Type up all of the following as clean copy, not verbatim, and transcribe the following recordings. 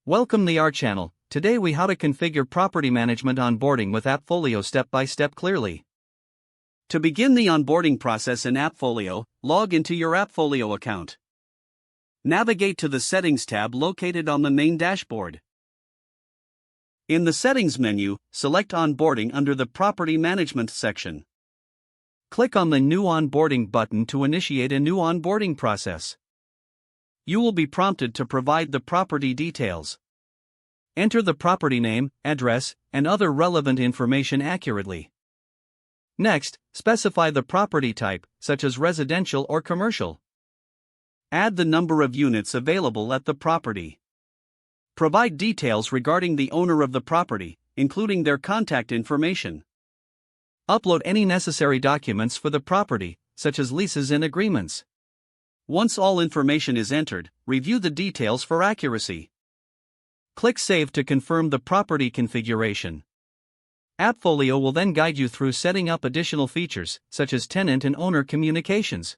Welcome to our channel. Today we how to configure property management onboarding with AppFolio step by step clearly. To begin the onboarding process in AppFolio, log into your AppFolio account. Navigate to the Settings tab located on the main dashboard. In the Settings menu, select Onboarding under the Property Management section. Click on the New Onboarding button to initiate a new onboarding process. You will be prompted to provide the property details. Enter the property name, address, and other relevant information accurately. Next, specify the property type, such as residential or commercial. Add the number of units available at the property. Provide details regarding the owner of the property, including their contact information. Upload any necessary documents for the property, such as leases and agreements. Once all information is entered, review the details for accuracy. Click Save to confirm the property configuration. AppFolio will then guide you through setting up additional features, such as tenant and owner communications.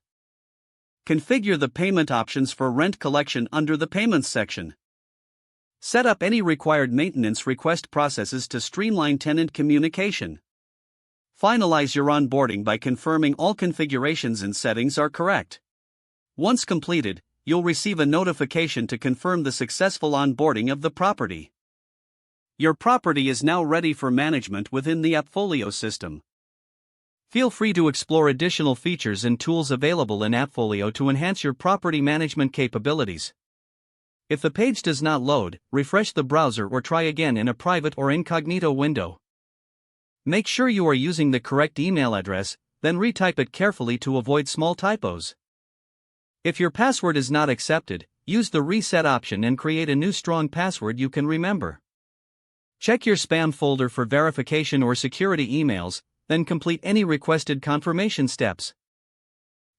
Configure the payment options for rent collection under the Payments section. Set up any required maintenance request processes to streamline tenant communication. Finalize your onboarding by confirming all configurations and settings are correct. Once completed, you'll receive a notification to confirm the successful onboarding of the property. Your property is now ready for management within the AppFolio system. Feel free to explore additional features and tools available in AppFolio to enhance your property management capabilities. If the page does not load, refresh the browser or try again in a private or incognito window. Make sure you are using the correct email address, then retype it carefully to avoid small typos. If your password is not accepted, use the reset option and create a new strong password you can remember. Check your spam folder for verification or security emails, then complete any requested confirmation steps.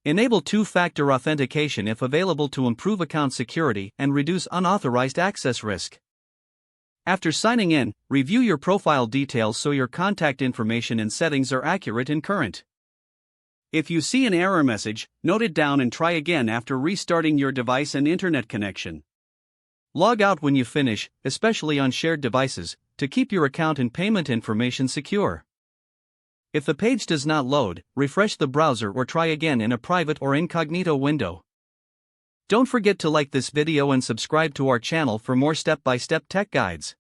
Enable two-factor authentication if available to improve account security and reduce unauthorized access risk. After signing in, review your profile details so your contact information and settings are accurate and current. If you see an error message, note it down and try again after restarting your device and internet connection. Log out when you finish, especially on shared devices, to keep your account and payment information secure. If the page does not load, refresh the browser or try again in a private or incognito window. Don't forget to like this video and subscribe to our channel for more step-by-step tech guides.